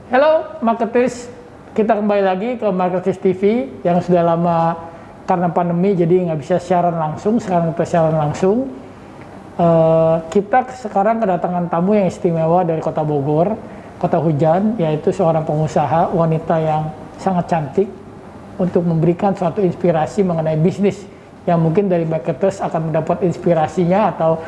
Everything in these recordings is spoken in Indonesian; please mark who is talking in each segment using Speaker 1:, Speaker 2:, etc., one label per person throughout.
Speaker 1: Halo marketers, kita kembali lagi ke Marketers TV yang sudah lama karena pandemi jadi nggak bisa siaran langsung. Sekarang kita siaran langsung. Kita sekarang kedatangan tamu yang istimewa dari Kota Bogor, Kota Hujan, yaitu seorang pengusaha wanita yang sangat cantik untuk memberikan suatu inspirasi mengenai bisnis yang mungkin dari marketers akan mendapat inspirasinya atau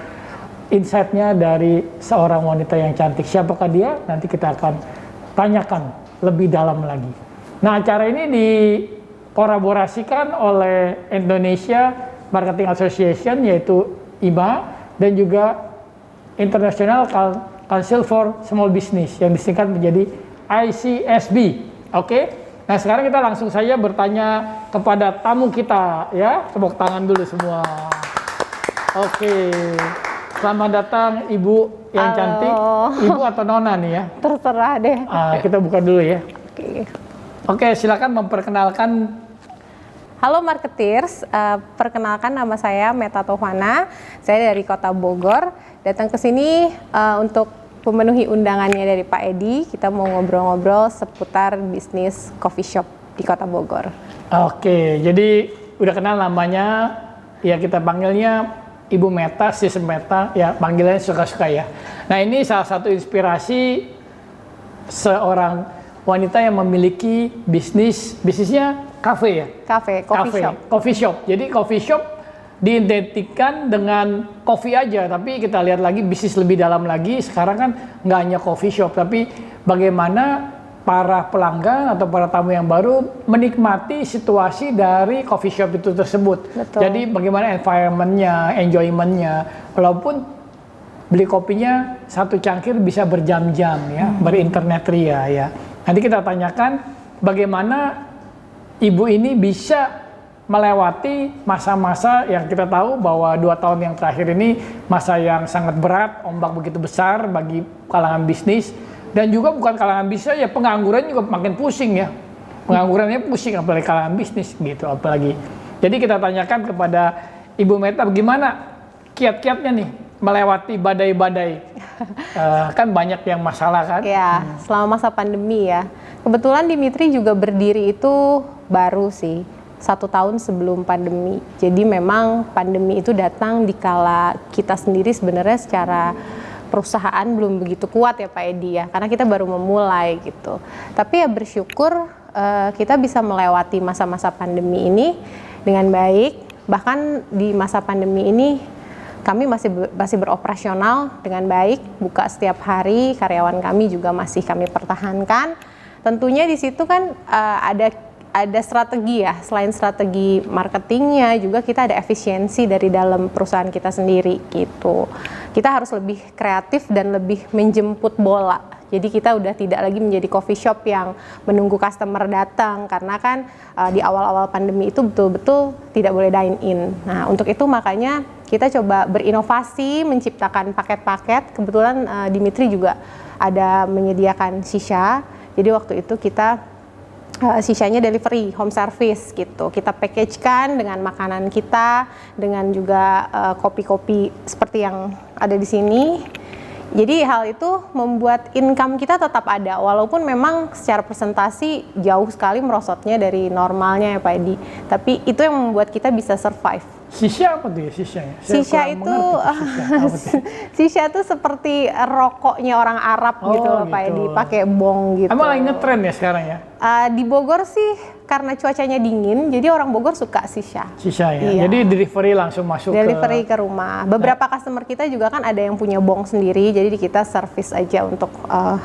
Speaker 1: insight-nya dari seorang wanita yang cantik. Siapakah dia? Nanti kita akan tanyakan lebih dalam lagi. Nah, acara ini dikolaborasikan oleh Indonesia Marketing Association, yaitu IMA, dan juga International Council for Small Business yang disingkat menjadi ICSB. Oke? Nah, sekarang kita langsung saja bertanya kepada tamu kita, ya. Tepuk tangan dulu semua. Oke. Selamat datang Ibu yang cantik. Ibu atau Nona nih ya?
Speaker 2: Terserah deh.
Speaker 1: Kita buka dulu ya.
Speaker 2: Oke.
Speaker 1: Oke, silakan memperkenalkan.
Speaker 2: Halo marketers, perkenalkan nama saya Meta Tovana. Saya dari Kota Bogor. Datang ke sini untuk memenuhi undangannya dari Pak Edi. Kita mau ngobrol-ngobrol seputar bisnis coffee shop di Kota Bogor.
Speaker 1: Oke, jadi udah kenal namanya. Ya kita panggilnya Ibu Meta, Sis Meta, ya panggilannya suka-suka ya. Nah, ini salah satu inspirasi seorang wanita yang memiliki bisnisnya kafe ya? Coffee shop. Jadi coffee shop diidentikan dengan kopi aja, tapi kita lihat lagi bisnis lebih dalam lagi. Sekarang kan nggak hanya coffee shop, tapi bagaimana para pelanggan atau para tamu yang baru menikmati situasi dari coffee shop itu tersebut.
Speaker 2: Betul.
Speaker 1: Jadi bagaimana environment-nya, enjoyment-nya, walaupun beli kopinya satu cangkir bisa berjam-jam ya, berinternet ria ya. Nanti kita tanyakan bagaimana ibu ini bisa melewati masa-masa yang kita tahu bahwa 2 tahun yang terakhir ini masa yang sangat berat, ombak begitu besar bagi kalangan bisnis. Dan juga bukan kalangan bisnis ya, pengangguran juga makin pusing ya. Penganggurannya pusing apalagi kalangan bisnis gitu apalagi. Jadi kita tanyakan kepada Ibu Meta bagaimana kiat-kiatnya nih melewati badai-badai. Kan banyak yang masalah kan?
Speaker 2: Ya, selama masa pandemi ya. Kebetulan Dimitri juga berdiri itu baru sih. 1 tahun sebelum pandemi. Jadi memang pandemi itu datang di kala kita sendiri sebenarnya secara perusahaan belum begitu kuat ya Pak Edi ya, karena kita baru memulai gitu. Tapi ya bersyukur kita bisa melewati masa-masa pandemi ini dengan baik. Bahkan di masa pandemi ini kami masih beroperasional dengan baik, buka setiap hari, karyawan kami juga masih kami pertahankan. Tentunya di situ kan ada strategi ya, selain strategi marketingnya juga kita ada efisiensi dari dalam perusahaan kita sendiri gitu. Kita harus lebih kreatif dan lebih menjemput bola. Jadi kita udah tidak lagi menjadi coffee shop yang menunggu customer datang, karena kan di awal-awal pandemi itu betul-betul tidak boleh dine in. Nah, untuk itu makanya kita coba berinovasi, menciptakan paket-paket. Kebetulan Dimitri juga ada menyediakan shisha. Jadi waktu itu kita sisanya delivery, home service gitu. Kita package-kan dengan makanan kita, dengan juga kopi-kopi seperti yang ada di sini. Jadi hal itu membuat income kita tetap ada, walaupun memang secara presentasi jauh sekali merosotnya dari normalnya ya Pak Edi. Tapi itu yang membuat kita bisa survive.
Speaker 1: Shisha apa tuh ya sishanya?
Speaker 2: Shisha itu, shisha itu seperti rokoknya orang Arab gitu loh Pak Edi, pakai bong gitu.
Speaker 1: Emang lagi ngetren ya sekarang ya?
Speaker 2: Di Bogor sih karena cuacanya dingin, jadi orang Bogor suka shisha.
Speaker 1: Shisha ya,
Speaker 2: iya.
Speaker 1: Jadi delivery langsung masuk
Speaker 2: delivery ke rumah. Beberapa customer kita juga kan ada yang punya bong sendiri, jadi kita service aja untuk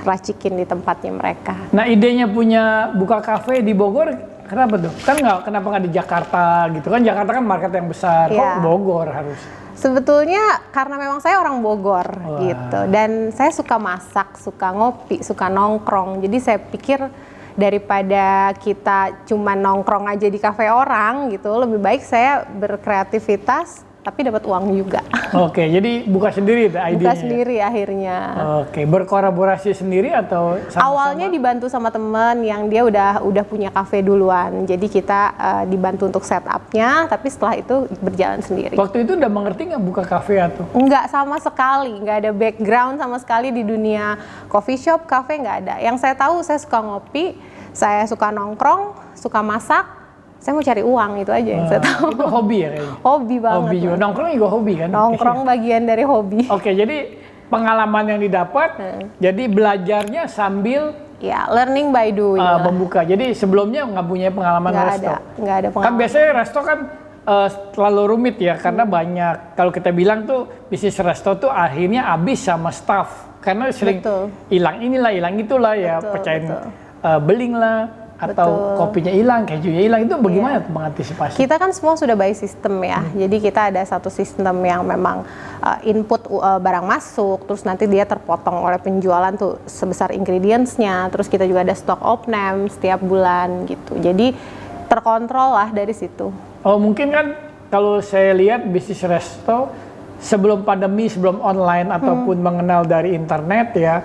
Speaker 2: racikin di tempatnya mereka.
Speaker 1: Nah, idenya punya buka kafe di Bogor, kenapa tuh? Kan kenapa nggak di Jakarta gitu kan? Jakarta kan market yang besar, kok Bogor harus?
Speaker 2: Sebetulnya karena memang saya orang Bogor gitu, dan saya suka masak, suka ngopi, suka nongkrong. Jadi saya pikir daripada kita cuma nongkrong aja di kafe orang gitu, lebih baik saya berkreativitas tapi dapat uang juga.
Speaker 1: Oke, jadi buka sendiri tuh idenya.
Speaker 2: Buka sendiri akhirnya.
Speaker 1: Oke, berkolaborasi sendiri atau sama-sama?
Speaker 2: Awalnya dibantu sama temen yang dia udah punya kafe duluan. Jadi kita dibantu untuk setupnya, tapi setelah itu berjalan sendiri.
Speaker 1: Waktu itu udah mengerti nggak buka kafe atau?
Speaker 2: Enggak sama sekali, nggak ada background sama sekali di dunia coffee shop, kafe nggak ada. Yang saya tahu, saya suka ngopi, saya suka nongkrong, suka masak. Saya mau cari uang, itu aja yang saya tahu.
Speaker 1: Itu hobi ya kayaknya?
Speaker 2: Hobi banget.
Speaker 1: Hobi juga, nongkrong juga hobi kan?
Speaker 2: Nongkrong bagian dari hobi.
Speaker 1: Oke, jadi pengalaman yang didapat, jadi belajarnya sambil
Speaker 2: Ya, learning by doing lah.
Speaker 1: membuka. Jadi sebelumnya nggak punya pengalaman resto?
Speaker 2: Nggak ada
Speaker 1: Kan
Speaker 2: pengalaman.
Speaker 1: biasanya resto kan terlalu rumit ya, karena banyak, kalau kita bilang tuh bisnis resto tuh akhirnya habis sama staff. Karena sering
Speaker 2: Betul.
Speaker 1: hilang inilah, hilang itulah ya,
Speaker 2: Betul,
Speaker 1: pecahin
Speaker 2: betul.
Speaker 1: beling lah, atau
Speaker 2: Betul.
Speaker 1: kopinya hilang, kejunya hilang, itu bagaimana tuh mengantisipasi?
Speaker 2: Kita kan semua sudah by system ya, jadi kita ada satu sistem yang memang input barang masuk, terus nanti dia terpotong oleh penjualan tuh sebesar ingredientsnya, terus kita juga ada stok off-name setiap bulan gitu, jadi terkontrol lah dari situ.
Speaker 1: Oh mungkin kan kalau saya lihat bisnis resto sebelum pandemi, sebelum online ataupun mengenal dari internet ya,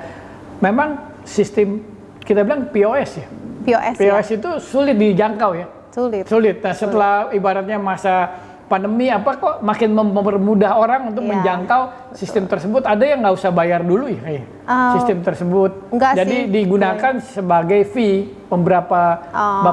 Speaker 1: memang sistem kita bilang POS ya.
Speaker 2: POS
Speaker 1: POS
Speaker 2: ya,
Speaker 1: itu sulit dijangkau ya.
Speaker 2: sulit.
Speaker 1: Nah setelah ibaratnya masa pandemi apa kok makin mempermudah orang untuk
Speaker 2: Iya,
Speaker 1: menjangkau sistem tersebut. Ada yang nggak usah bayar dulu ya kayaknya. Sistem tersebut.
Speaker 2: enggak
Speaker 1: Jadi
Speaker 2: sih.
Speaker 1: digunakan sebagai fee beberapa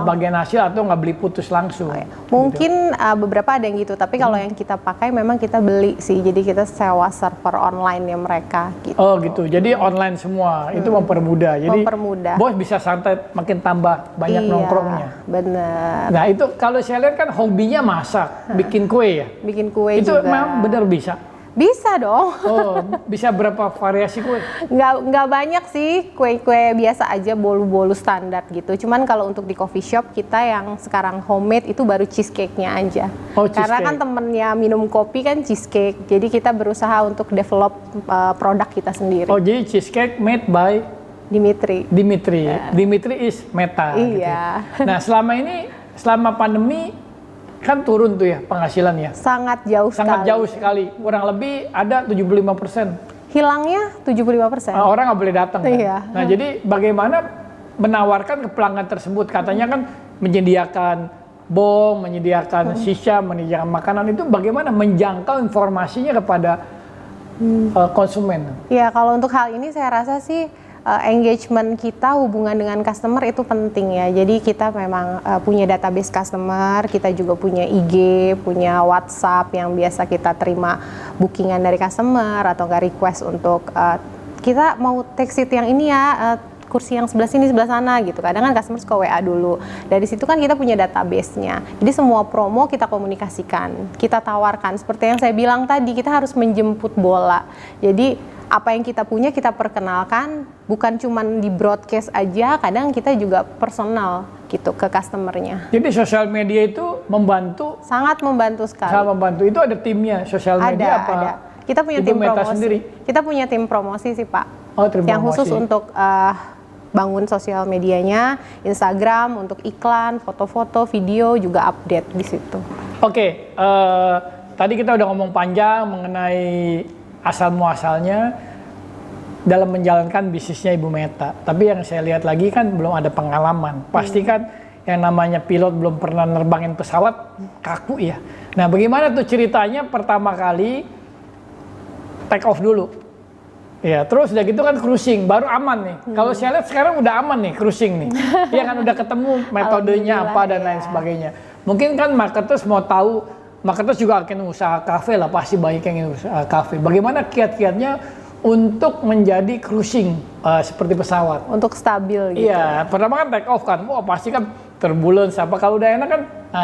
Speaker 1: bagian hasil atau nggak beli putus langsung.
Speaker 2: Mungkin beberapa ada yang gitu, tapi kalau yang kita pakai memang kita beli sih, jadi kita sewa server online ya mereka gitu.
Speaker 1: Oh gitu, jadi online semua, itu mempermudah. Jadi
Speaker 2: Mempermudah.
Speaker 1: bos bisa santai, makin tambah banyak
Speaker 2: Iya,
Speaker 1: nongkrongnya.
Speaker 2: bener.
Speaker 1: Nah itu kalau saya lihat kan hobinya masak, bikin kue ya.
Speaker 2: Bikin kue
Speaker 1: Itu
Speaker 2: juga.
Speaker 1: memang benar bisa.
Speaker 2: Bisa dong.
Speaker 1: Oh, bisa berapa variasi kue?
Speaker 2: Nggak banyak sih, kue-kue biasa aja, bolu-bolu standar gitu. Cuman kalau untuk di coffee shop kita yang sekarang homemade itu baru cheesecake-nya aja.
Speaker 1: Oh,
Speaker 2: Karena
Speaker 1: cheesecake.
Speaker 2: kan temennya minum kopi kan cheesecake, jadi kita berusaha untuk develop produk kita sendiri.
Speaker 1: Oh jadi cheesecake made by
Speaker 2: Dimitri.
Speaker 1: Dimitri. Dimitri is Meta. gitu.
Speaker 2: Iya.
Speaker 1: Nah selama pandemi kan turun tuh ya penghasilannya.
Speaker 2: Sangat jauh
Speaker 1: Sangat
Speaker 2: sekali.
Speaker 1: jauh sekali. Kurang lebih ada 75%.
Speaker 2: Hilangnya 75%.
Speaker 1: Orang nggak boleh datang kan?
Speaker 2: Iya.
Speaker 1: Nah jadi bagaimana menawarkan ke pelanggan tersebut, katanya kan menyediakan bong, menyediakan shisha, menyediakan makanan, itu bagaimana menjangkau informasinya kepada konsumen?
Speaker 2: Ya kalau untuk hal ini saya rasa sih engagement kita, hubungan dengan customer itu penting ya. Jadi kita memang punya database customer, kita juga punya IG, punya WhatsApp yang biasa kita terima bookingan dari customer atau nggak request untuk kita mau take seat yang ini ya, kursi yang sebelah sini sebelah sana gitu. Kadang kan customer suka WA dulu. Dari situ kan kita punya database-nya. Jadi semua promo kita komunikasikan, kita tawarkan. Seperti yang saya bilang tadi, kita harus menjemput bola. Jadi apa yang kita punya kita perkenalkan, bukan cuma di broadcast aja, kadang kita juga personal gitu ke customernya.
Speaker 1: Jadi sosial media itu membantu,
Speaker 2: Sangat membantu sekali.
Speaker 1: sangat membantu. Itu ada timnya sosial media apa?
Speaker 2: Ada. Kita punya
Speaker 1: Ibu
Speaker 2: tim
Speaker 1: Meta
Speaker 2: promosi.
Speaker 1: sendiri?
Speaker 2: Kita punya tim promosi sih Pak.
Speaker 1: Oh, tim
Speaker 2: yang
Speaker 1: promosi.
Speaker 2: khusus untuk bangun sosial medianya, Instagram untuk iklan, foto-foto, video juga update di situ.
Speaker 1: Oke, tadi kita udah ngomong panjang mengenai asal muasalnya dalam menjalankan bisnisnya Ibu Meta. Tapi yang saya lihat lagi kan belum ada pengalaman. Pasti kan yang namanya pilot belum pernah nerbangin pesawat, kaku ya. Nah bagaimana tuh ceritanya pertama kali take off dulu? Ya, terus udah gitu kan cruising, baru aman nih. Kalau saya lihat sekarang udah aman nih cruising nih. Iya kan udah ketemu metodenya apa dan lain sebagainya. Mungkin kan marketers mau tahu, marketers juga akan usaha kafe lah, pasti banyak yang ingin usaha kafe. Bagaimana kiat-kiatnya untuk menjadi cruising seperti pesawat?
Speaker 2: Untuk stabil gitu.
Speaker 1: Iya, pertama kan take off kan, wah pasti kan turbulence apa. Kalau udah enak kan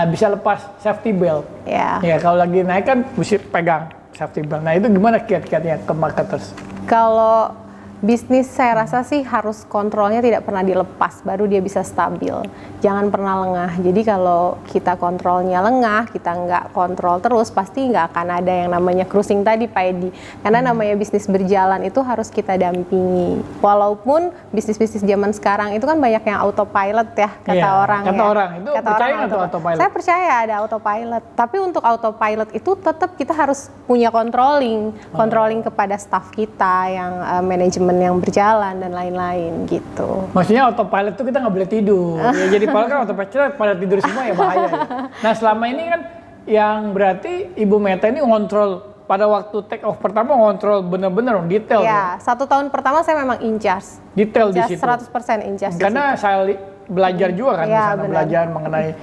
Speaker 1: bisa lepas safety belt.
Speaker 2: Ya.
Speaker 1: Ya kalau lagi naik kan mesti pegang safety belt. Nah itu gimana kiat-kiatnya ke marketers?
Speaker 2: Kalau Bisnis saya rasa sih harus kontrolnya tidak pernah dilepas, baru dia bisa stabil. Jangan pernah lengah. Jadi kalau kita kontrolnya lengah, kita nggak kontrol terus, pasti nggak akan ada yang namanya cruising tadi Pak Edi. Karena namanya bisnis berjalan itu harus kita dampingi. Walaupun bisnis-bisnis zaman sekarang itu kan banyak yang autopilot ya, kata orang.
Speaker 1: Kata orang, itu percaya nggak tuh autopilot?
Speaker 2: Saya percaya ada autopilot. Tapi untuk autopilot itu tetap kita harus punya controlling kepada staff kita yang manajemen yang berjalan dan lain-lain gitu.
Speaker 1: Maksudnya autopilot itu kita nggak boleh tidur. Ya, jadi kalau kan autopilot pada tidur semua ya bahaya ya. Nah selama ini kan yang berarti Ibu Meta ini ngontrol pada waktu take off pertama ngontrol bener-bener detail.
Speaker 2: Ya, 1 tahun pertama saya memang in charge.
Speaker 1: Detail di situ.
Speaker 2: 100% in charge.
Speaker 1: Karena saya belajar juga kan di sana, belajar mengenai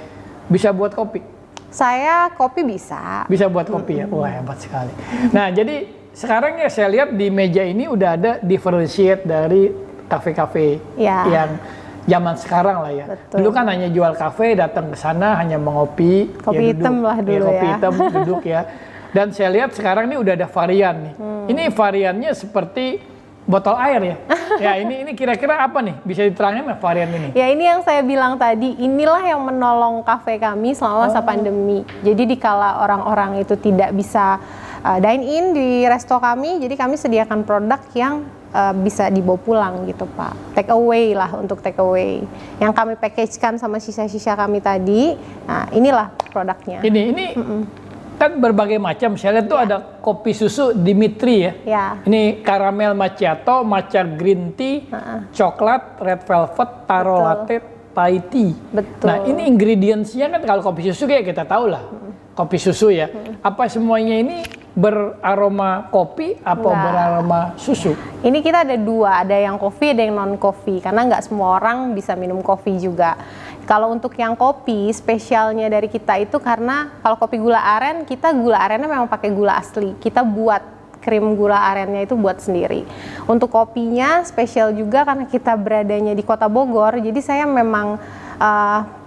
Speaker 1: bisa buat kopi.
Speaker 2: Saya kopi bisa.
Speaker 1: Bisa buat kopi ya. Wah hebat sekali. Nah jadi sekarang ya saya lihat di meja ini udah ada differentiate dari kafe-kafe yang zaman sekarang lah ya.
Speaker 2: Betul.
Speaker 1: Dulu kan hanya jual kafe, datang ke sana hanya mengopi,
Speaker 2: kopi hitam lah dulu
Speaker 1: kopi hitam duduk ya. Dan saya lihat sekarang ini udah ada varian nih. Ini variannya seperti botol air ya. Ya ini kira-kira apa nih? Bisa diterangin nggak varian ini?
Speaker 2: Ya ini yang saya bilang tadi, inilah yang menolong kafe kami selama masa pandemi. Jadi dikala orang-orang itu tidak bisa dine in di resto kami, jadi kami sediakan produk yang bisa dibawa pulang gitu Pak. Take away lah, untuk take away. Yang kami packagekan sama sisa-sisa kami tadi. Nah, inilah produknya.
Speaker 1: Ini kan berbagai macam. Saya lihat tuh ada kopi susu Dimitri ya.
Speaker 2: Ya.
Speaker 1: Ini caramel macchiato, matcha green tea, coklat, red velvet, taro latte, Thai tea.
Speaker 2: Betul.
Speaker 1: Nah, ini ingredientsnya kan kalau kopi susu kayak kita tahu lah. Kopi susu ya. Apa semuanya ini beraroma kopi atau beraroma susu?
Speaker 2: Ini kita ada dua, ada yang kopi, ada yang non kopi. Karena nggak semua orang bisa minum kopi juga. Kalau untuk yang kopi, spesialnya dari kita itu karena kalau kopi gula aren, kita gula arennya memang pakai gula asli. Kita buat krim gula arennya itu buat sendiri. Untuk kopinya spesial juga karena kita beradanya di Kota Bogor. Jadi saya memang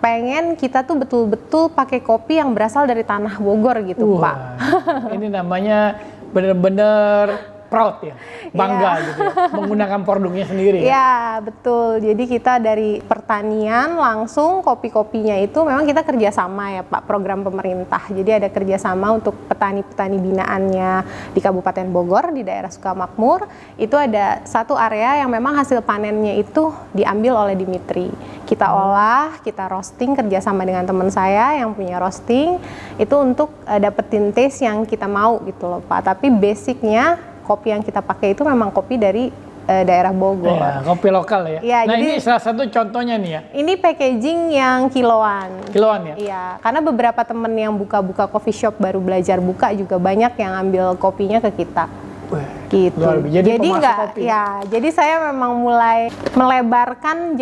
Speaker 2: pengen kita tuh betul-betul pakai kopi yang berasal dari tanah Bogor gitu Pak.
Speaker 1: Ini namanya bener-bener proud ya, bangga gitu ya, menggunakan produknya sendiri ya.
Speaker 2: Ya betul, jadi kita dari pertanian langsung kopi-kopinya itu memang kita kerjasama ya Pak, program pemerintah. Jadi ada kerjasama untuk petani-petani binaannya di Kabupaten Bogor, di daerah Sukamakmur. Itu ada satu area yang memang hasil panennya itu diambil oleh Dimitri. Kita olah, kita roasting kerjasama dengan teman saya yang punya roasting. Itu untuk dapetin taste yang kita mau gitu loh Pak. Tapi basicnya kopi yang kita pakai itu memang kopi dari daerah Bogor.
Speaker 1: Ya, kopi lokal ya.
Speaker 2: Ya,
Speaker 1: nah
Speaker 2: jadi,
Speaker 1: ini salah satu contohnya nih ya.
Speaker 2: Ini packaging yang kiloan.
Speaker 1: Kiloan ya?
Speaker 2: Iya, karena beberapa temen yang buka-buka coffee shop baru belajar buka juga banyak yang ambil kopinya ke kita. Gitu. Jadi nggak, kopi. Ya, jadi saya memang mulai melebarkan,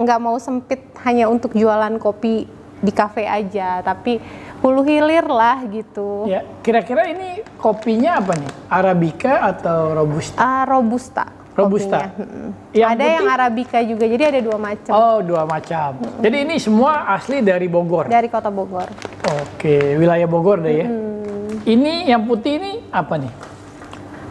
Speaker 2: nggak mau sempit hanya untuk jualan kopi di kafe aja, tapi hulu hilir lah gitu.
Speaker 1: Ya, kira-kira ini kopinya apa nih? Arabica atau Robusta?
Speaker 2: Robusta.
Speaker 1: Robusta.
Speaker 2: Yang ada putih? Yang Arabica juga, jadi ada 2 macam.
Speaker 1: Oh, 2 macam. Jadi ini semua asli dari Bogor?
Speaker 2: Dari Kota Bogor.
Speaker 1: Oke, wilayah Bogor deh ya. Ini yang putih ini apa nih?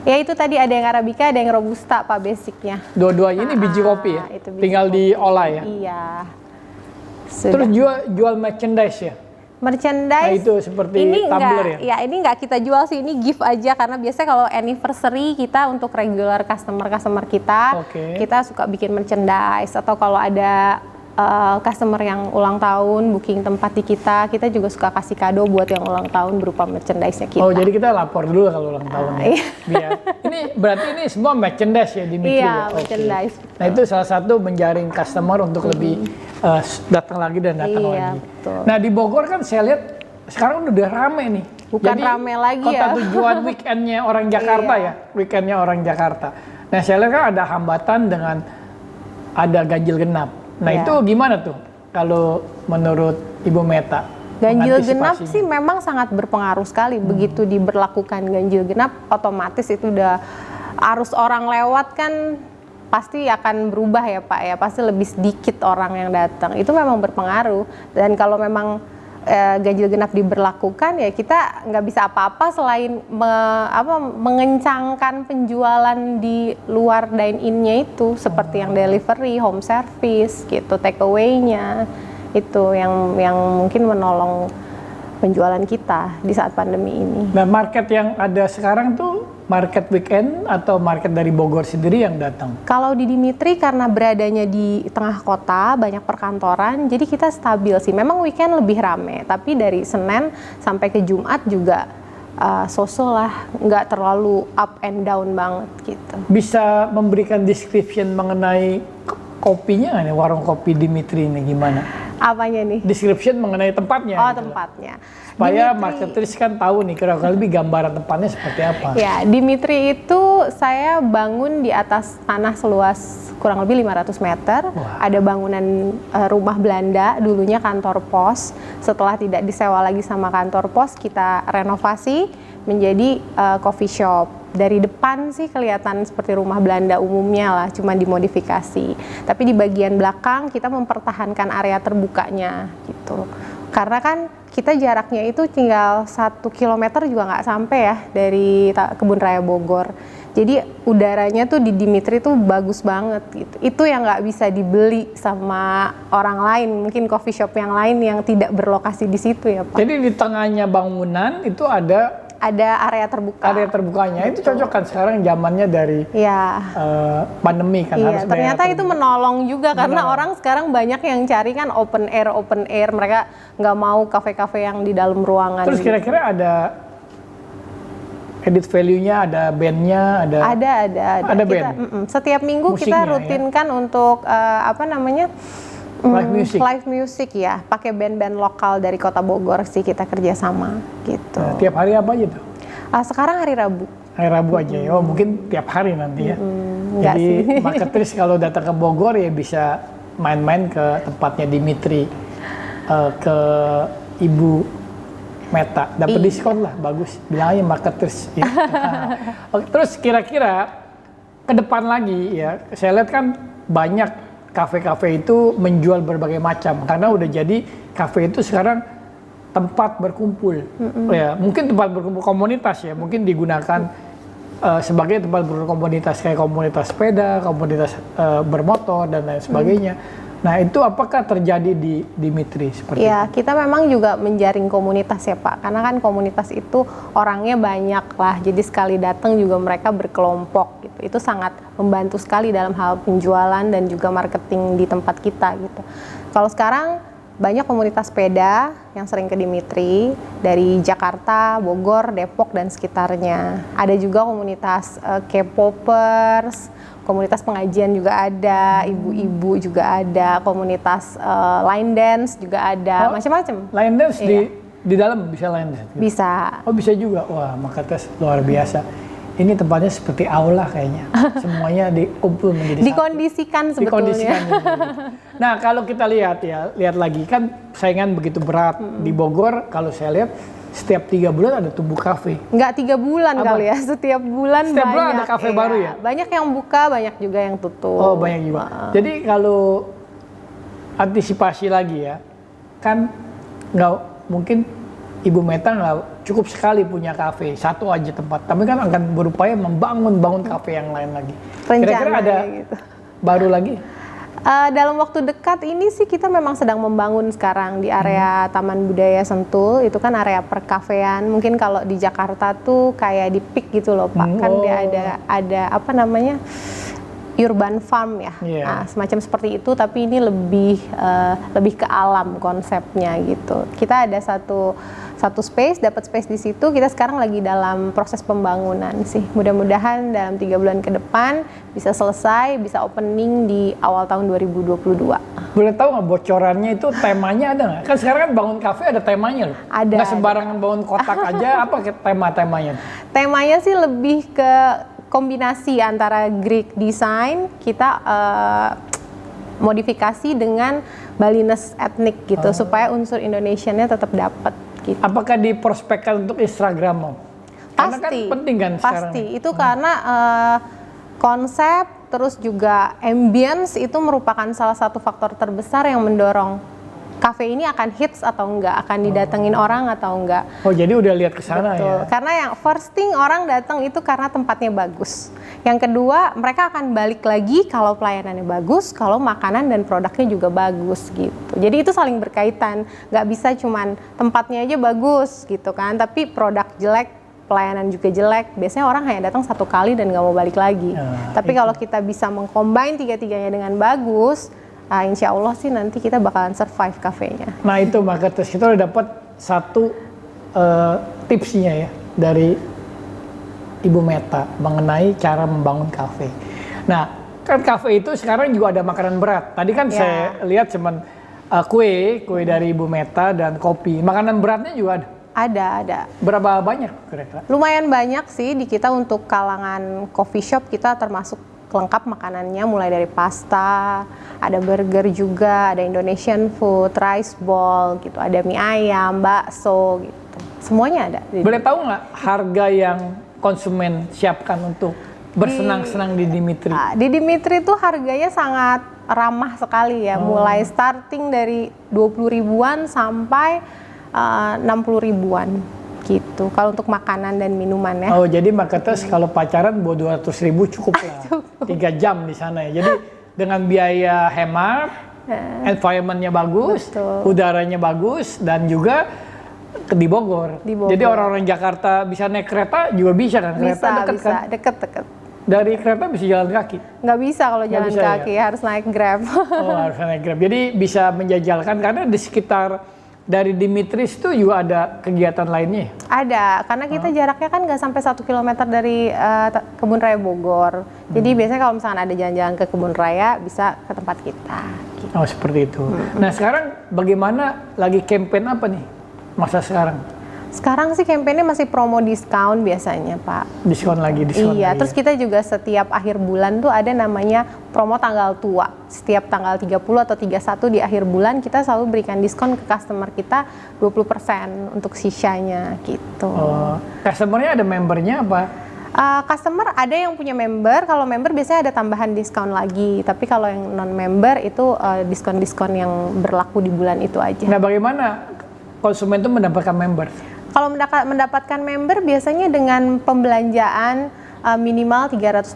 Speaker 2: Ya itu tadi ada yang Arabica, ada yang Robusta Pak basicnya.
Speaker 1: Dua-duanya ini biji kopi ya?
Speaker 2: Itu biji
Speaker 1: tinggal
Speaker 2: kopi.
Speaker 1: Diolah ya?
Speaker 2: Iya.
Speaker 1: Sudah. Terus jual merchandise ya?
Speaker 2: Merchandise.
Speaker 1: Nah, itu seperti
Speaker 2: ini
Speaker 1: tumbler ya?
Speaker 2: Ya ini nggak kita jual sih, ini gift aja karena biasanya kalau anniversary kita untuk regular customer kita, kita suka bikin merchandise atau kalau ada customer yang ulang tahun booking tempat di kita juga suka kasih kado buat yang ulang tahun berupa merchandise-nya kita.
Speaker 1: Oh jadi kita lapor dulu kalau ulang tahun ya? Biar. Ini berarti ini semua merchandise ya Dimitri?
Speaker 2: Iya, merchandise.
Speaker 1: Nah itu salah satu menjaring customer untuk lebih datang lagi dan datang lagi.
Speaker 2: Betul.
Speaker 1: Nah di Bogor kan saya lihat sekarang udah rame nih.
Speaker 2: Bukan
Speaker 1: jadi,
Speaker 2: rame lagi
Speaker 1: kota tujuan weekendnya orang Jakarta ya, weekendnya orang Jakarta. Nah saya lihat kan ada hambatan dengan ada ganjil genap. Nah itu gimana tuh kalau menurut Ibu Meta?
Speaker 2: Ganjil genap sih memang sangat berpengaruh sekali. Begitu diberlakukan ganjil genap, otomatis itu udah arus orang lewat kan pasti akan berubah ya Pak ya. Pasti lebih sedikit orang yang datang. Itu memang berpengaruh. Dan kalau memang ganjil genap diberlakukan, ya kita nggak bisa apa-apa selain mengencangkan penjualan di luar dine-in-nya itu, seperti yang delivery, home service gitu, take away-nya itu yang mungkin menolong penjualan kita di saat pandemi ini.
Speaker 1: Nah, market yang ada sekarang tuh market weekend atau market dari Bogor sendiri yang datang?
Speaker 2: Kalau di Dimitri karena beradanya di tengah kota, banyak perkantoran, jadi kita stabil sih. Memang weekend lebih rame, tapi dari Senin sampai ke Jumat juga so-so lah, nggak terlalu up and down banget gitu.
Speaker 1: Bisa memberikan description mengenai kopinya nggak nih, warung kopi Dimitri ini gimana?
Speaker 2: Apanya nih?
Speaker 1: Description mengenai tempatnya.
Speaker 2: Oh,
Speaker 1: gitu.
Speaker 2: tempatnya.
Speaker 1: Supaya
Speaker 2: Dimitri,
Speaker 1: marketers kan tahu nih kira-kira lebih gambaran tempatnya seperti apa.
Speaker 2: Ya, Dimitri itu saya bangun di atas tanah seluas kurang lebih 500 meter.
Speaker 1: Wah.
Speaker 2: Ada bangunan rumah Belanda, dulunya kantor pos. Setelah tidak disewa lagi sama kantor pos, kita renovasi menjadi coffee shop. Dari depan sih kelihatan seperti rumah Belanda umumnya lah, cuma dimodifikasi. Tapi di bagian belakang kita mempertahankan area terbukanya gitu. Karena kan kita jaraknya itu tinggal 1 kilometer juga nggak sampai ya dari Kebun Raya Bogor. Jadi udaranya tuh di Dimitri tuh bagus banget gitu. Itu yang nggak bisa dibeli sama orang lain, mungkin coffee shop yang lain yang tidak berlokasi di situ ya Pak.
Speaker 1: Jadi di tengahnya bangunan itu ada
Speaker 2: area terbuka.
Speaker 1: Area terbukanya. Itu cocok kan sekarang zamannya dari
Speaker 2: Ya.
Speaker 1: pandemi kan.
Speaker 2: Iya, ternyata itu menolong juga karena orang sekarang banyak yang cari kan open air, mereka nggak mau kafe-kafe yang di dalam ruangan.
Speaker 1: Terus kira-kira ada edit value-nya, ada band-nya, ada
Speaker 2: Ada
Speaker 1: band.
Speaker 2: Setiap minggu
Speaker 1: Musiknya,
Speaker 2: kita rutinkan untuk
Speaker 1: Live music.
Speaker 2: Ya, pakai band-band lokal dari Kota Bogor sih kita kerjasama gitu.
Speaker 1: Nah, tiap hari apa aja tuh?
Speaker 2: Sekarang hari Rabu.
Speaker 1: Hari Rabu aja ya. Oh, mungkin tiap hari nanti ya.
Speaker 2: Enggak
Speaker 1: Jadi
Speaker 2: sih.
Speaker 1: marketers kalau datang ke Bogor ya bisa main-main ke tempatnya Dimitri, ke Ibu Meta, dapat diskon lah, bagus. Bilang aja marketers. Ya. Oke, terus kira-kira ke depan lagi ya, saya lihat kan banyak kafe-kafe itu menjual berbagai macam karena udah jadi kafe itu sekarang tempat berkumpul. Ya, mungkin tempat berkumpul komunitas ya, mungkin digunakan sebagai tempat berkumpul komunitas kayak komunitas sepeda, komunitas bermotor dan lain sebagainya. Nah, itu apakah terjadi di Dimitri seperti itu?
Speaker 2: Ya, kita memang juga menjaring komunitas ya Pak, karena kan komunitas itu orangnya banyak lah, jadi sekali datang juga mereka berkelompok gitu. Itu sangat membantu sekali dalam hal penjualan dan juga marketing di tempat kita gitu. Kalau sekarang banyak komunitas sepeda yang sering ke Dimitri dari Jakarta, Bogor, Depok dan sekitarnya. Ada juga komunitas K-popers, komunitas pengajian juga ada, ibu-ibu juga ada, komunitas line dance juga ada, macam-macam.
Speaker 1: Line dance di dalam bisa line dance?
Speaker 2: Bisa.
Speaker 1: Oh, bisa juga. Wah, marketers luar biasa. Ini tempatnya seperti aula kayaknya. Semuanya dikumpul menjadi
Speaker 2: Dikondisikan
Speaker 1: satu.
Speaker 2: sebetulnya.
Speaker 1: Nah, kalau kita lihat lagi kan saingan begitu berat di Bogor. Kalau saya lihat setiap 3 bulan ada tumbuh kafe.
Speaker 2: Nggak 3 bulan kali ya, setiap bulan
Speaker 1: setiap
Speaker 2: banyak.
Speaker 1: Bulan ada kafe baru ya?
Speaker 2: Banyak yang buka, banyak juga yang tutup.
Speaker 1: Oh, banyak juga. Jadi kalau antisipasi lagi ya, kan nggak mungkin Ibu Meta nggak cukup sekali punya kafe, satu aja tempat. Tapi kan akan berupaya membangun kafe yang lain lagi. Kira-kira ada gitu. Baru lagi?
Speaker 2: Dalam waktu dekat ini sih kita memang sedang membangun sekarang di area Taman Budaya Sentul. Itu kan area perkafean. Mungkin kalau di Jakarta tuh kayak di PIK gitu loh Pak. Kan dia ada apa namanya? Urban farm ya, nah, semacam seperti itu, tapi ini lebih ke alam konsepnya gitu. Kita ada satu space, dapat space di situ. Kita sekarang lagi dalam proses pembangunan sih. Mudah-mudahan dalam 3 bulan ke depan bisa selesai, bisa opening di awal tahun 2022.
Speaker 1: Boleh tahu nggak bocorannya itu temanya ada nggak? Kan sekarang kan bangun kafe ada temanya loh.
Speaker 2: Ada.
Speaker 1: Nggak sembarangan bangun kotak aja. Apa tema-temanya?
Speaker 2: Temanya sih lebih ke kombinasi antara Greek design, kita modifikasi dengan Balinese etnik gitu, supaya unsur Indonesianya tetap dapat gitu.
Speaker 1: Apakah diprospekkan untuk Instagram? Karena kan penting kan sekarang.
Speaker 2: Pasti, itu karena konsep terus juga ambience itu merupakan salah satu faktor terbesar yang mendorong kafe ini akan hits atau enggak, akan didatengin orang atau enggak.
Speaker 1: Oh, jadi udah lihat ke sana
Speaker 2: Betul.
Speaker 1: ya.
Speaker 2: Karena yang first thing orang datang itu karena tempatnya bagus. Yang kedua, mereka akan balik lagi kalau pelayanannya bagus, kalau makanan dan produknya juga bagus gitu. Jadi itu saling berkaitan. Nggak bisa cuman tempatnya aja bagus gitu kan, tapi produk jelek, pelayanan juga jelek. Biasanya orang hanya datang satu kali dan nggak mau balik lagi. Tapi kalau kita bisa mengcombine tiga-tiganya dengan bagus, insya Allah sih nanti kita bakalan survive kafenya.
Speaker 1: Nah itu marketers, kita udah dapat satu tipsnya ya dari Ibu Meta mengenai cara membangun kafe. Nah kan kafe itu sekarang juga ada makanan berat. Tadi kan saya lihat cuman kue dari Ibu Meta dan kopi. Makanan beratnya juga ada?
Speaker 2: Ada.
Speaker 1: Berapa banyak kira-kira?
Speaker 2: Lumayan banyak sih di kita untuk kalangan coffee shop, kita termasuk lengkap makanannya mulai dari pasta, ada burger juga, ada Indonesian food, rice ball gitu, ada mie ayam, bakso gitu. Semuanya ada.
Speaker 1: Boleh tahu nggak harga yang konsumen siapkan untuk bersenang-senang di Dimitri?
Speaker 2: Di Dimitri itu harganya sangat ramah sekali ya, mulai starting dari 20 ribuan sampai 60 ribuan gitu. Kalau untuk makanan dan minuman ya.
Speaker 1: Oh, jadi marketers kalau pacaran bawa 200 ribu cukup lah. 3 jam di sana ya. Jadi dengan biaya hemat, environment-nya bagus, udaranya bagus, dan juga di Bogor. Jadi orang-orang Jakarta bisa naik kereta juga bisa kan? Kereta
Speaker 2: Bisa,
Speaker 1: kan?
Speaker 2: deket.
Speaker 1: Dari kereta bisa jalan kaki?
Speaker 2: Nggak bisa kalau jalan kaki, harus naik Grab.
Speaker 1: Oh, harus naik Grab. Jadi bisa menjajalkan karena di sekitar dari Dimitris itu juga ada kegiatan lainnya?
Speaker 2: Ada, karena kita jaraknya kan nggak sampai 1 kilometer dari Kebun Raya Bogor. Jadi biasanya kalau misalnya ada jalan-jalan ke Kebun Raya, bisa ke tempat kita. Gitu.
Speaker 1: Oh, seperti itu. Nah, sekarang bagaimana lagi campaign apa nih masa sekarang?
Speaker 2: Sekarang sih kampanye masih promo diskon biasanya, Pak.
Speaker 1: Diskon lagi.
Speaker 2: Iya, terus kita juga setiap akhir bulan tuh ada namanya promo tanggal tua. Setiap tanggal 30 atau 31 di akhir bulan kita selalu berikan diskon ke customer kita 20% untuk sisanya gitu.
Speaker 1: Oh, customernya ada membernya apa?
Speaker 2: Customer ada yang punya member, kalau member biasanya ada tambahan diskon lagi. Tapi kalau yang non-member itu diskon-diskon yang berlaku di bulan itu aja.
Speaker 1: Nah, bagaimana konsumen itu mendapatkan member?
Speaker 2: Kalau mendapatkan member biasanya dengan pembelanjaan minimal 350.000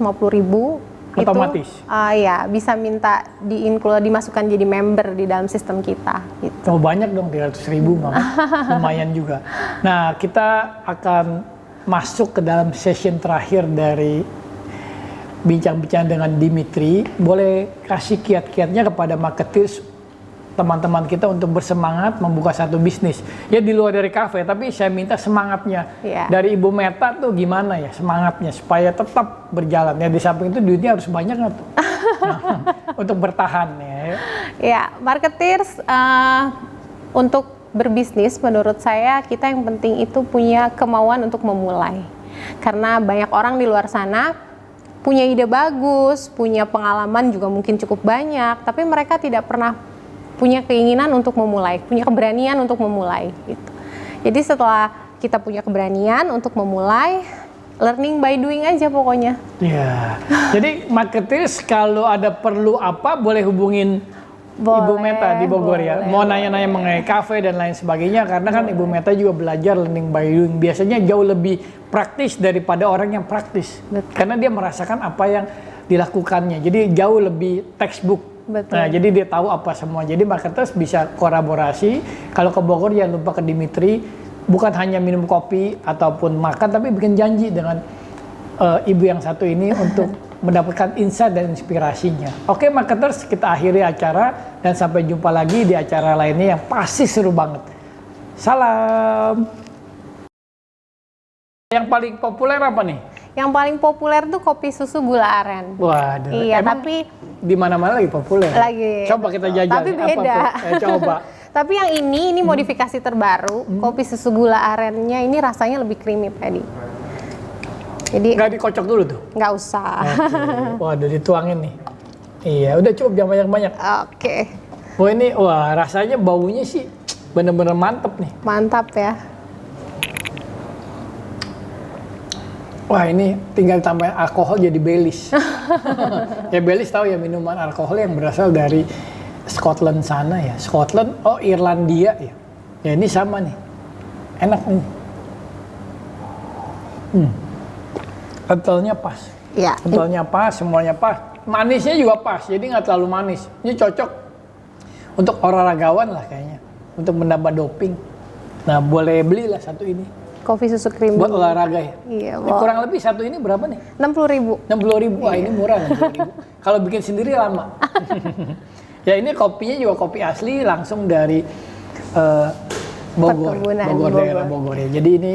Speaker 1: otomatis.
Speaker 2: Itu ya bisa minta dimasukkan jadi member di dalam sistem kita. Gitu.
Speaker 1: Oh, banyak dong 300.000 lumayan juga. Nah, kita akan masuk ke dalam session terakhir dari bincang-bincang dengan Dimitri. Boleh kasih kiat-kiatnya kepada marketers teman-teman kita untuk bersemangat membuka satu bisnis. Ya di luar dari kafe, tapi saya minta semangatnya. Dari Ibu Meta tuh gimana ya semangatnya supaya tetap berjalan. Ya di samping itu duitnya harus banyak nggak tuh? Untuk bertahan ya.
Speaker 2: Ya, marketers untuk berbisnis menurut saya kita yang penting itu punya kemauan untuk memulai. Karena banyak orang di luar sana punya ide bagus, punya pengalaman juga mungkin cukup banyak, tapi mereka tidak pernah punya keinginan untuk memulai, punya keberanian untuk memulai gitu. Jadi setelah kita punya keberanian untuk memulai, learning by doing aja pokoknya.
Speaker 1: Iya. Jadi marketers kalau ada perlu apa boleh hubungin Ibu Meta di Bogor ya. Mau nanya-nanya mengenai kafe dan lain sebagainya karena kan Ibu Meta juga belajar learning by doing. Biasanya jauh lebih praktis daripada orang yang praktis.
Speaker 2: Betul.
Speaker 1: Karena dia merasakan apa yang dilakukannya. Jadi jauh lebih textbook.
Speaker 2: Betul.
Speaker 1: Nah, jadi dia tahu apa semua. Jadi marketers bisa kolaborasi. Kalau ke Bogor jangan lupa ke Dimitri. Bukan hanya minum kopi ataupun makan, tapi bikin janji dengan ibu yang satu ini untuk mendapatkan insight dan inspirasinya. Oke, marketers, kita akhiri acara dan sampai jumpa lagi di acara lainnya yang pasti seru banget. Salam. Yang paling populer apa nih?
Speaker 2: Yang paling populer tuh kopi susu gula aren.
Speaker 1: Waduh.
Speaker 2: Iya,
Speaker 1: emang
Speaker 2: tapi
Speaker 1: di mana-mana lagi populer.
Speaker 2: Lagi.
Speaker 1: Coba kita jajal.
Speaker 2: Tapi beda.
Speaker 1: Coba.
Speaker 2: Tapi yang ini modifikasi terbaru, kopi susu gula arennya ini rasanya lebih creamy, Pak Edi. Jadi
Speaker 1: nggak dikocok dulu tuh?
Speaker 2: Nggak usah.
Speaker 1: Okay. Wah, udah dituangin nih. Iya, udah cukup, jangan banyak-banyak.
Speaker 2: Oke.
Speaker 1: Wah ini, rasanya baunya sih bener-bener mantep nih.
Speaker 2: Mantap ya.
Speaker 1: Wah ini tinggal tambahin alkohol jadi Baileys. Ya Baileys tahu ya minuman alkohol yang berasal dari Scotland sana ya. Scotland, oh Irlandia ya. Ya ini sama nih. Enak nih. Kentalnya pas.
Speaker 2: Ya.
Speaker 1: Kentalnya pas, semuanya pas. Manisnya juga pas, jadi nggak terlalu manis. Ini cocok untuk olahragawan lah kayaknya. Untuk menambah doping. Nah boleh belilah satu ini.
Speaker 2: Kopi susu creamy.
Speaker 1: Buat olahraga ya.
Speaker 2: Iya,
Speaker 1: Ini kurang lebih satu ini berapa nih?
Speaker 2: 60.000.
Speaker 1: 60.000. Wah ini murah 60.000. Kalau bikin sendiri lama. Ya ini kopinya juga kopi asli langsung dari Bogor,
Speaker 2: Perkebunan
Speaker 1: daerah Bogor ya. Jadi ini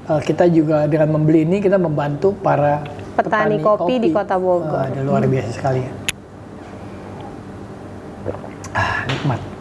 Speaker 1: kita juga dengan membeli ini kita membantu para
Speaker 2: Petani kopi di Kota Bogor.
Speaker 1: Luar biasa sekali ya. Nikmat.